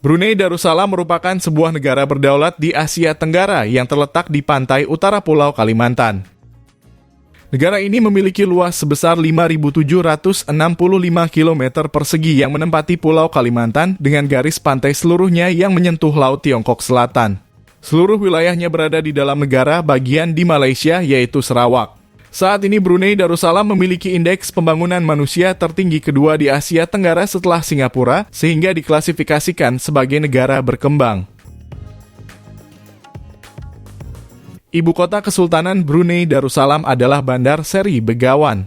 Brunei Darussalam merupakan sebuah negara berdaulat di Asia Tenggara yang terletak di pantai utara Pulau Kalimantan. Negara ini memiliki luas sebesar 5.765 km persegi yang menempati Pulau Kalimantan dengan garis pantai seluruhnya yang menyentuh Laut Tiongkok Selatan. Seluruh wilayahnya berada di dalam negara bagian di Malaysia, yaitu Sarawak. Saat ini Brunei Darussalam memiliki indeks pembangunan manusia tertinggi kedua di Asia Tenggara setelah Singapura, sehingga diklasifikasikan sebagai negara berkembang. Ibu kota Kesultanan Brunei Darussalam adalah Bandar Seri Begawan.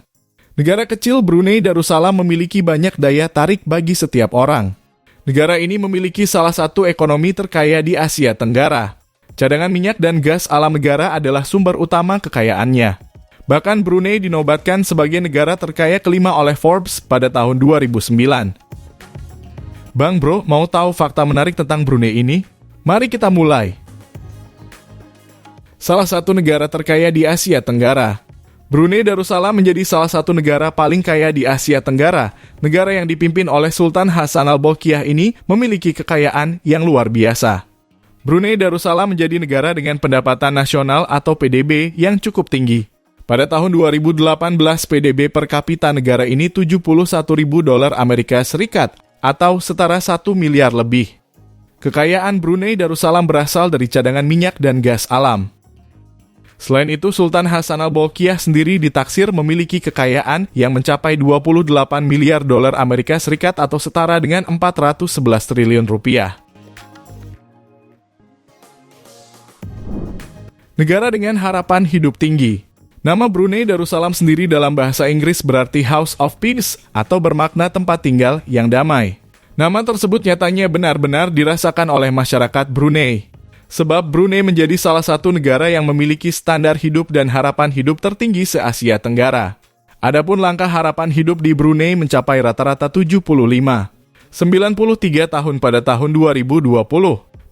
Negara kecil Brunei Darussalam memiliki banyak daya tarik bagi setiap orang. Negara ini memiliki salah satu ekonomi terkaya di Asia Tenggara. Cadangan minyak dan gas alam negara adalah sumber utama kekayaannya. Bahkan Brunei dinobatkan sebagai negara terkaya kelima oleh Forbes pada tahun 2009. Bang Bro, mau tahu fakta menarik tentang Brunei ini? Mari kita mulai. Salah satu negara terkaya di Asia Tenggara. Brunei Darussalam menjadi salah satu negara paling kaya di Asia Tenggara. Negara yang dipimpin oleh Sultan Hassan Al-Bolkiah ini memiliki kekayaan yang luar biasa. Brunei Darussalam menjadi negara dengan pendapatan nasional atau PDB yang cukup tinggi. Pada tahun 2018, PDB per kapita negara ini $71.000 Amerika Serikat atau setara 1 miliar lebih. Kekayaan Brunei Darussalam berasal dari cadangan minyak dan gas alam. Selain itu, Sultan Hassan Al-Bolkiah sendiri ditaksir memiliki kekayaan yang mencapai $28 miliar Amerika Serikat atau setara dengan 411 triliun rupiah. Negara dengan harapan hidup tinggi. Nama Brunei Darussalam sendiri dalam bahasa Inggris berarti House of Peace atau bermakna tempat tinggal yang damai. Nama tersebut nyatanya benar-benar dirasakan oleh masyarakat Brunei. Sebab Brunei menjadi salah satu negara yang memiliki standar hidup dan harapan hidup tertinggi se-Asia Tenggara. Adapun langkah harapan hidup di Brunei mencapai rata-rata 75. 93 tahun pada tahun 2020.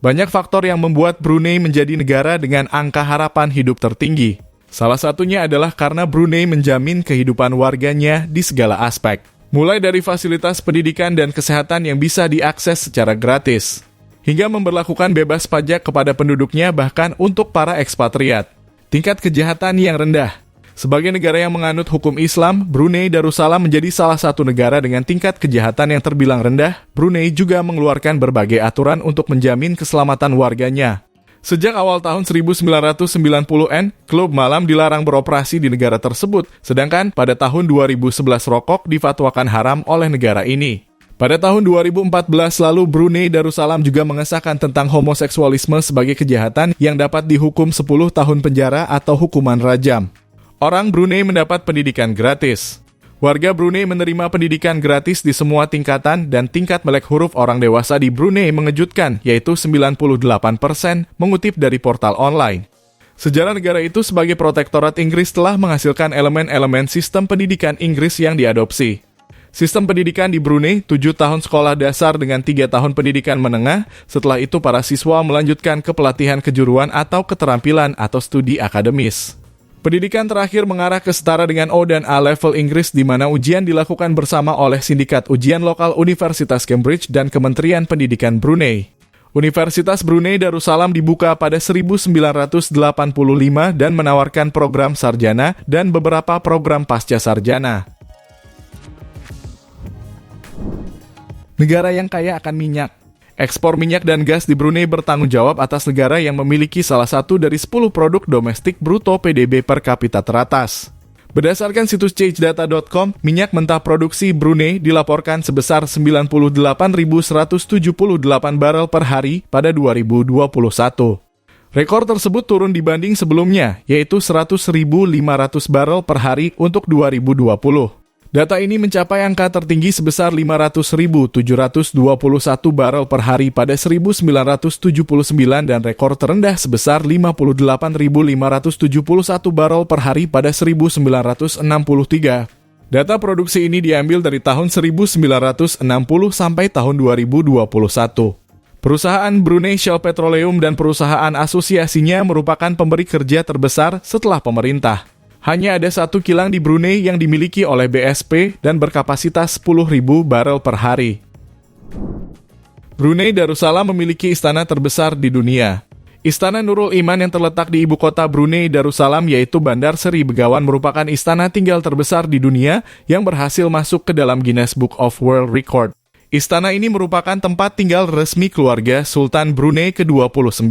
Banyak faktor yang membuat Brunei menjadi negara dengan angka harapan hidup tertinggi. Salah satunya adalah karena Brunei menjamin kehidupan warganya di segala aspek. Mulai dari fasilitas pendidikan dan kesehatan yang bisa diakses secara gratis, hingga memberlakukan bebas pajak kepada penduduknya bahkan untuk para ekspatriat. Tingkat kejahatan yang rendah. Sebagai negara yang menganut hukum Islam, Brunei Darussalam menjadi salah satu negara dengan tingkat kejahatan yang terbilang rendah. Brunei juga mengeluarkan berbagai aturan untuk menjamin keselamatan warganya. Sejak awal tahun 1990-an, klub malam dilarang beroperasi di negara tersebut, sedangkan pada tahun 2011 rokok difatwakan haram oleh negara ini. Pada tahun 2014 lalu, Brunei Darussalam juga mengesahkan tentang homoseksualisme sebagai kejahatan yang dapat dihukum 10 tahun penjara atau hukuman rajam. Orang Brunei mendapat pendidikan gratis. Warga Brunei menerima pendidikan gratis di semua tingkatan dan tingkat melek huruf orang dewasa di Brunei mengejutkan, yaitu 98%, mengutip dari portal online. Sejarah negara itu sebagai protektorat Inggris telah menghasilkan elemen-elemen sistem pendidikan Inggris yang diadopsi. Sistem pendidikan di Brunei, 7 tahun sekolah dasar dengan 3 tahun pendidikan menengah, setelah itu para siswa melanjutkan ke pelatihan kejuruan atau keterampilan atau studi akademis. Pendidikan terakhir mengarah ke setara dengan O dan A level Inggris di mana ujian dilakukan bersama oleh Sindikat Ujian Lokal Universitas Cambridge dan Kementerian Pendidikan Brunei. Universitas Brunei Darussalam dibuka pada 1985 dan menawarkan program sarjana dan beberapa program pasca sarjana. Negara yang kaya akan minyak. Ekspor minyak dan gas di Brunei bertanggung jawab atas negara yang memiliki salah satu dari 10 produk domestik bruto PDB per kapita teratas. Berdasarkan situs changedata.com, minyak mentah produksi Brunei dilaporkan sebesar 98.178 barel per hari pada 2021. Rekor tersebut turun dibanding sebelumnya, yaitu 100.500 barel per hari untuk 2020. Data ini mencapai angka tertinggi sebesar 500.721 barel per hari pada 1979 dan rekor terendah sebesar 58.571 barel per hari pada 1963. Data produksi ini diambil dari tahun 1960 sampai tahun 2021. Perusahaan Brunei Shell Petroleum dan perusahaan asosiasinya merupakan pemberi kerja terbesar setelah pemerintah. Hanya ada satu kilang di Brunei yang dimiliki oleh BSP dan berkapasitas 10.000 barel per hari. Brunei Darussalam memiliki istana terbesar di dunia. Istana Nurul Iman yang terletak di ibu kota Brunei Darussalam yaitu Bandar Seri Begawan merupakan istana tinggal terbesar di dunia yang berhasil masuk ke dalam Guinness Book of World Record. Istana ini merupakan tempat tinggal resmi keluarga Sultan Brunei ke-29.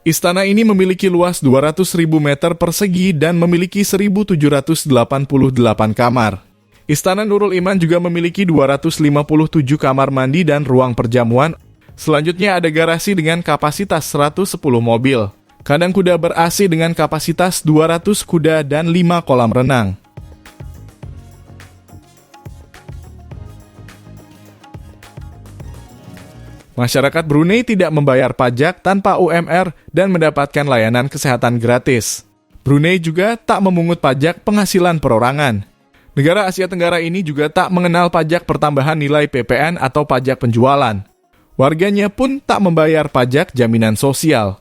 Istana ini memiliki luas 200.000 meter persegi dan memiliki 1.788 kamar. Istana Nurul Iman juga memiliki 257 kamar mandi dan ruang perjamuan. Selanjutnya ada garasi dengan kapasitas 110 mobil, kandang kuda ber-AC dengan kapasitas 200 kuda dan 5 kolam renang. Masyarakat Brunei tidak membayar pajak tanpa UMR dan mendapatkan layanan kesehatan gratis. Brunei juga tak memungut pajak penghasilan perorangan. Negara Asia Tenggara ini juga tak mengenal pajak pertambahan nilai PPN atau pajak penjualan. Warganya pun tak membayar pajak jaminan sosial.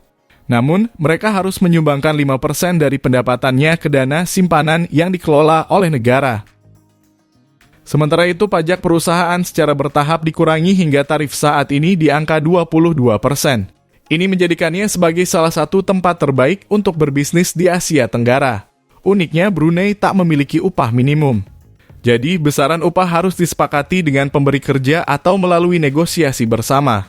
Namun, mereka harus menyumbangkan 5% dari pendapatannya ke dana simpanan yang dikelola oleh negara. Sementara itu, pajak perusahaan secara bertahap dikurangi hingga tarif saat ini di angka 22%. Ini menjadikannya sebagai salah satu tempat terbaik untuk berbisnis di Asia Tenggara. Uniknya, Brunei tak memiliki upah minimum. Jadi, besaran upah harus disepakati dengan pemberi kerja atau melalui negosiasi bersama.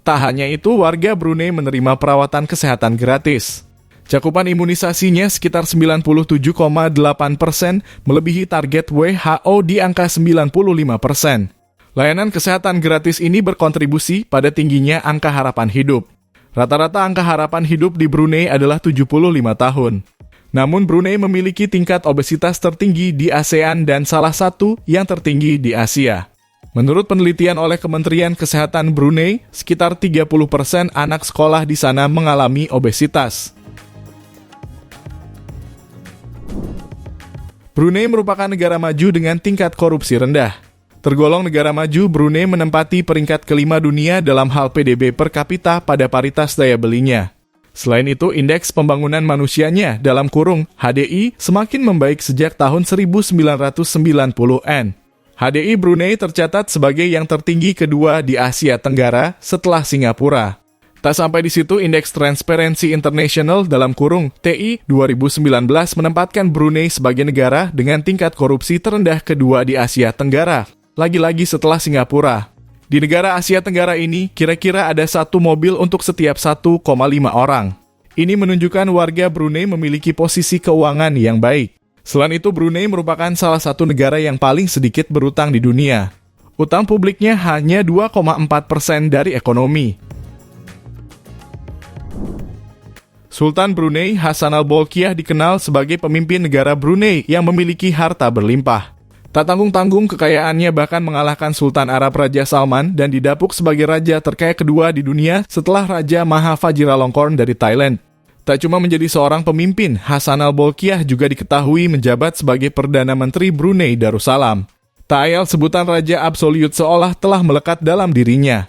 Tak hanya itu, warga Brunei menerima perawatan kesehatan gratis. Cakupan imunisasinya sekitar 97,8%, melebihi target WHO di angka 95%. Layanan kesehatan gratis ini berkontribusi pada tingginya angka harapan hidup. Rata-rata angka harapan hidup di Brunei adalah 75 tahun. Namun Brunei memiliki tingkat obesitas tertinggi di ASEAN dan salah satu yang tertinggi di Asia. Menurut penelitian oleh Kementerian Kesehatan Brunei, sekitar 30% anak sekolah di sana mengalami obesitas. Brunei merupakan negara maju dengan tingkat korupsi rendah. Tergolong negara maju, Brunei menempati peringkat kelima dunia dalam hal PDB per kapita pada paritas daya belinya. Selain itu, indeks pembangunan manusianya dalam kurung HDI semakin membaik sejak tahun 1990-an. HDI Brunei tercatat sebagai yang tertinggi kedua di Asia Tenggara setelah Singapura. Tak sampai di situ, indeks Transparency International dalam kurung TI 2019 menempatkan Brunei sebagai negara dengan tingkat korupsi terendah kedua di Asia Tenggara, lagi-lagi setelah Singapura. Di negara Asia Tenggara ini, kira-kira ada satu mobil untuk setiap 1,5 orang. Ini menunjukkan warga Brunei memiliki posisi keuangan yang baik. Selain itu, Brunei merupakan salah satu negara yang paling sedikit berutang di dunia. Utang publiknya hanya 2,4% dari ekonomi. Sultan Brunei Hassanal Bolkiah dikenal sebagai pemimpin negara Brunei yang memiliki harta berlimpah. Tak tanggung-tanggung kekayaannya bahkan mengalahkan Sultan Arab Raja Salman dan didapuk sebagai raja terkaya kedua di dunia setelah Raja Maha Vajiralongkorn dari Thailand. Tak cuma menjadi seorang pemimpin, Hassanal Bolkiah juga diketahui menjabat sebagai Perdana Menteri Brunei Darussalam. Tak ayal sebutan Raja Absolut seolah telah melekat dalam dirinya.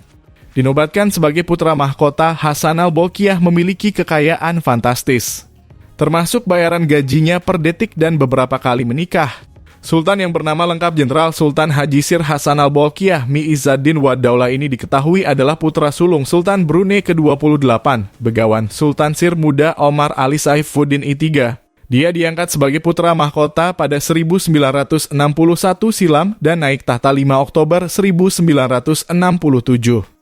Dinobatkan sebagai putra mahkota, Hassanal Bolkiah memiliki kekayaan fantastis. Termasuk bayaran gajinya per detik dan beberapa kali menikah. Sultan yang bernama lengkap Jenderal Sultan Haji Sir Hassanal Bolkiah Mi Izzaddin Wad Daulah ini diketahui adalah putra sulung Sultan Brunei ke-28, Begawan Sultan Sir Muda Omar Ali Saifuddin III. Dia diangkat sebagai putra mahkota pada 1961 silam dan naik tahta 5 Oktober 1967.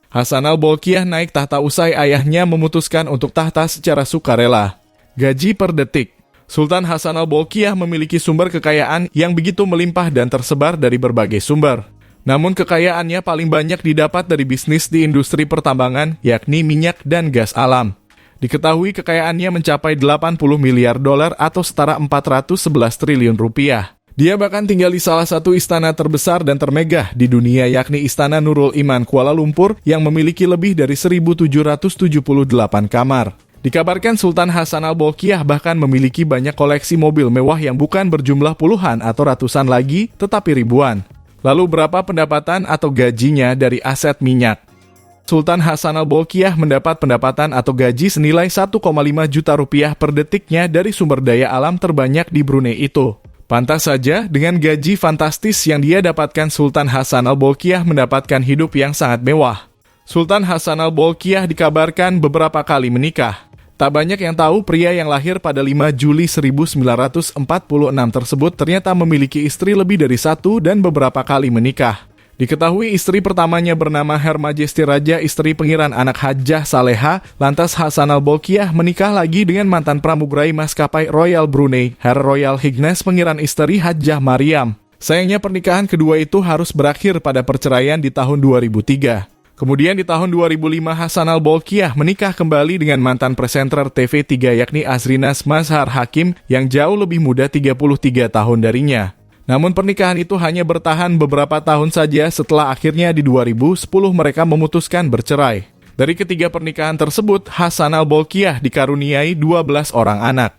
Hassanal Bolkiah naik tahta usai ayahnya memutuskan untuk tahta secara sukarela. Gaji per detik. Sultan Hassanal Bolkiah memiliki sumber kekayaan yang begitu melimpah dan tersebar dari berbagai sumber. Namun kekayaannya paling banyak didapat dari bisnis di industri pertambangan, yakni minyak dan gas alam. Diketahui kekayaannya mencapai 80 miliar dolar atau setara 411 triliun rupiah. Dia bahkan tinggal di salah satu istana terbesar dan termegah di dunia, yakni Istana Nurul Iman Kuala Lumpur yang memiliki lebih dari 1.778 kamar. Dikabarkan Sultan Hassanal Bolkiah bahkan memiliki banyak koleksi mobil mewah yang bukan berjumlah puluhan atau ratusan lagi, tetapi ribuan. Lalu berapa pendapatan atau gajinya dari aset minyak? Sultan Hassanal Bolkiah mendapat pendapatan atau gaji senilai 1,5 juta rupiah per detiknya dari sumber daya alam terbanyak di Brunei itu. Pantas saja, dengan gaji fantastis yang dia dapatkan, Sultan Hassanal Bolkiah mendapatkan hidup yang sangat mewah. Sultan Hasan al-Bolkiah dikabarkan beberapa kali menikah. Tak banyak yang tahu pria yang lahir pada 5 Juli 1946 tersebut ternyata memiliki istri lebih dari satu dan beberapa kali menikah. Diketahui istri pertamanya bernama Her Majesti Raja Istri Pengiran Anak Hajjah Saleha, lantas Hasan al-Bolkiah menikah lagi dengan mantan pramugari maskapai Royal Brunei, Her Royal Highness Pengiran Istri Hajjah Mariam. Sayangnya pernikahan kedua itu harus berakhir pada perceraian di tahun 2003. Kemudian di tahun 2005 Hasan al-Bolkiah menikah kembali dengan mantan presenter TV3 yakni Azrinas Mazhar Hakim yang jauh lebih muda 33 tahun darinya. Namun pernikahan itu hanya bertahan beberapa tahun saja setelah akhirnya di 2010 mereka memutuskan bercerai. Dari ketiga pernikahan tersebut, Hasan al-Bolkiah dikaruniai 12 orang anak.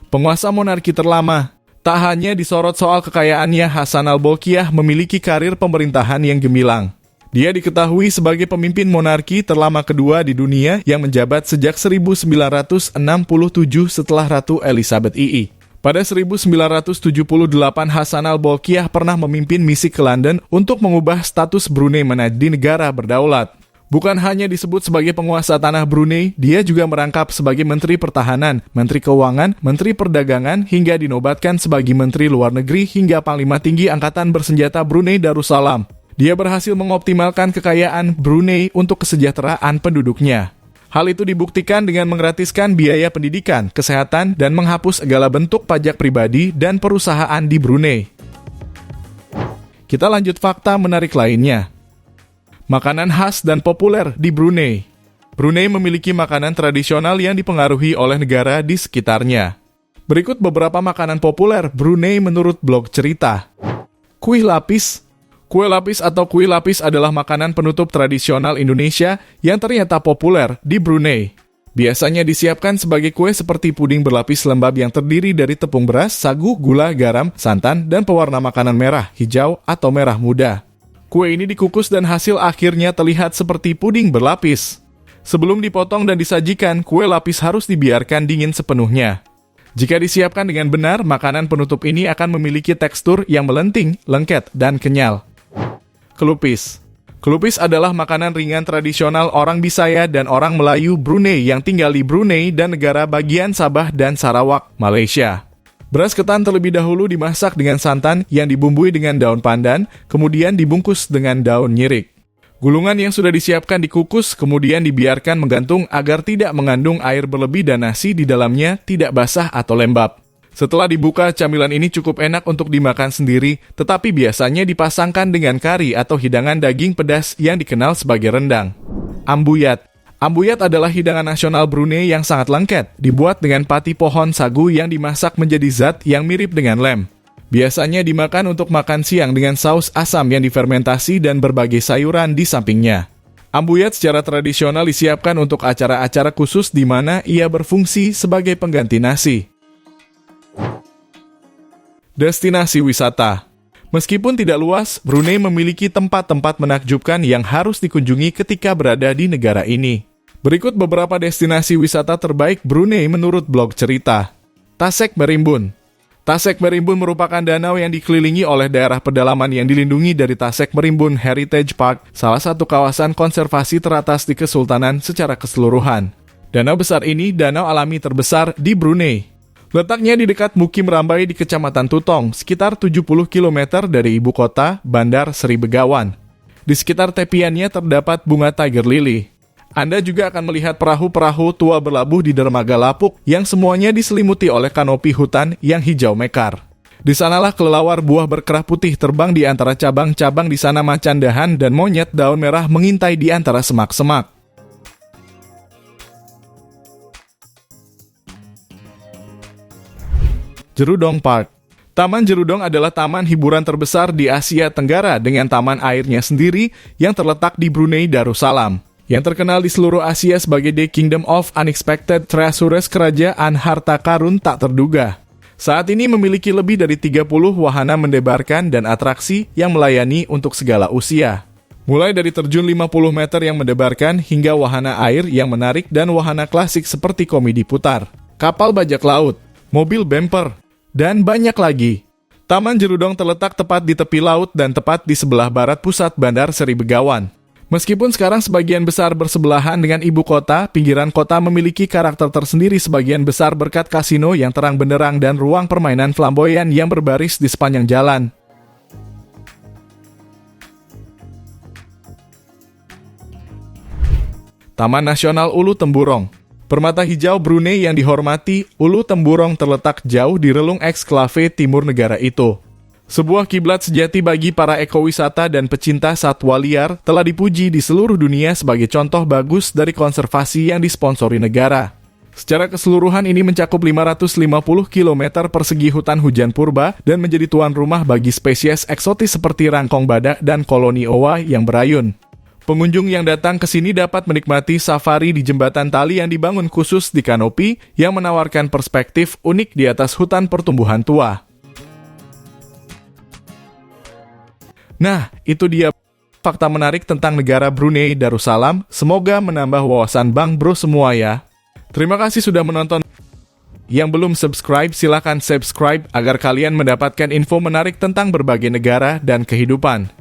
Penguasa monarki terlama. Tak hanya disorot soal kekayaannya, Hasan al-Bolkiah memiliki karir pemerintahan yang gemilang. Dia diketahui sebagai pemimpin monarki terlama kedua di dunia yang menjabat sejak 1967 setelah Ratu Elizabeth II. Pada 1978, Hasan al-Bolkiah pernah memimpin misi ke London untuk mengubah status Brunei menjadi negara berdaulat. Bukan hanya disebut sebagai penguasa tanah Brunei, dia juga merangkap sebagai Menteri Pertahanan, Menteri Keuangan, Menteri Perdagangan, hingga dinobatkan sebagai Menteri Luar Negeri hingga Panglima Tinggi Angkatan Bersenjata Brunei Darussalam. Dia berhasil mengoptimalkan kekayaan Brunei untuk kesejahteraan penduduknya. Hal itu dibuktikan dengan menggratiskan biaya pendidikan, kesehatan, dan menghapus segala bentuk pajak pribadi dan perusahaan di Brunei. Kita lanjut fakta menarik lainnya. Makanan khas dan populer di Brunei. Brunei memiliki makanan tradisional yang dipengaruhi oleh negara di sekitarnya. Berikut beberapa makanan populer Brunei menurut blog cerita. Kuih lapis. Kue lapis atau kuih lapis adalah makanan penutup tradisional Indonesia yang ternyata populer di Brunei. Biasanya disiapkan sebagai kue seperti puding berlapis lembab yang terdiri dari tepung beras, sagu, gula, garam, santan, dan pewarna makanan merah, hijau, atau merah muda. Kue ini dikukus dan hasil akhirnya terlihat seperti puding berlapis. Sebelum dipotong dan disajikan, kue lapis harus dibiarkan dingin sepenuhnya. Jika disiapkan dengan benar, makanan penutup ini akan memiliki tekstur yang melenting, lengket, dan kenyal. Kelupis. Kelupis adalah makanan ringan tradisional orang Bisaya dan orang Melayu Brunei yang tinggal di Brunei dan negara bagian Sabah dan Sarawak, Malaysia. Beras ketan terlebih dahulu dimasak dengan santan yang dibumbui dengan daun pandan, kemudian dibungkus dengan daun nyirik. Gulungan yang sudah disiapkan dikukus, kemudian dibiarkan menggantung agar tidak mengandung air berlebih dan nasi di dalamnya tidak basah atau lembab. Setelah dibuka, camilan ini cukup enak untuk dimakan sendiri, tetapi biasanya dipasangkan dengan kari atau hidangan daging pedas yang dikenal sebagai rendang. Ambuyat. Ambuyat adalah hidangan nasional Brunei yang sangat lengket, dibuat dengan pati pohon sagu yang dimasak menjadi zat yang mirip dengan lem. Biasanya dimakan untuk makan siang dengan saus asam yang difermentasi dan berbagai sayuran di sampingnya. Ambuyat secara tradisional disiapkan untuk acara-acara khusus di mana ia berfungsi sebagai pengganti nasi. Destinasi wisata. Meskipun tidak luas, Brunei memiliki tempat-tempat menakjubkan yang harus dikunjungi ketika berada di negara ini. Berikut beberapa destinasi wisata terbaik Brunei menurut blog cerita. Tasek Merimbun. Tasek Merimbun merupakan danau yang dikelilingi oleh daerah pedalaman yang dilindungi dari Tasek Merimbun Heritage Park, salah satu kawasan konservasi teratas di Kesultanan secara keseluruhan. Danau besar ini danau alami terbesar di Brunei. Letaknya di dekat Mukim Rambai di Kecamatan Tutong, sekitar 70 km dari ibu kota, Bandar Seri Begawan. Di sekitar tepiannya terdapat bunga tiger lily. Anda juga akan melihat perahu-perahu tua berlabuh di dermaga Lapuk yang semuanya diselimuti oleh kanopi hutan yang hijau mekar. Di sanalah kelelawar buah berkerah putih terbang di antara cabang-cabang di sana macan dahan dan monyet daun merah mengintai di antara semak-semak. Jerudong Park. Taman Jerudong adalah taman hiburan terbesar di Asia Tenggara dengan taman airnya sendiri yang terletak di Brunei Darussalam, yang terkenal di seluruh Asia sebagai The Kingdom of Unexpected Treasures, kerajaan harta karun tak terduga. Saat ini memiliki lebih dari 30 wahana mendebarkan dan atraksi yang melayani untuk segala usia. Mulai dari terjun 50 meter yang mendebarkan hingga wahana air yang menarik dan wahana klasik seperti komedi putar, kapal bajak laut, mobil bumper, dan banyak lagi. Taman Jerudong terletak tepat di tepi laut dan tepat di sebelah barat pusat Bandar Seri Begawan. Meskipun sekarang sebagian besar bersebelahan dengan ibu kota, pinggiran kota memiliki karakter tersendiri sebagian besar berkat kasino yang terang benderang dan ruang permainan flamboyan yang berbaris di sepanjang jalan. Taman Nasional Ulu Temburong. Permata hijau Brunei yang dihormati, Ulu Temburong terletak jauh di relung eksklave timur negara itu. Sebuah kiblat sejati bagi para ekowisata dan pecinta satwa liar telah dipuji di seluruh dunia sebagai contoh bagus dari konservasi yang disponsori negara. Secara keseluruhan ini mencakup 550 km persegi hutan hujan purba dan menjadi tuan rumah bagi spesies eksotis seperti rangkong badak dan koloni owa yang berayun. Pengunjung yang datang ke sini dapat menikmati safari di jembatan tali yang dibangun khusus di kanopi yang menawarkan perspektif unik di atas hutan pertumbuhan tua. Nah, itu dia fakta menarik tentang negara Brunei Darussalam. Semoga menambah wawasan Bang Bro semua ya. Terima kasih sudah menonton. Yang belum subscribe, silakan subscribe agar kalian mendapatkan info menarik tentang berbagai negara dan kehidupan.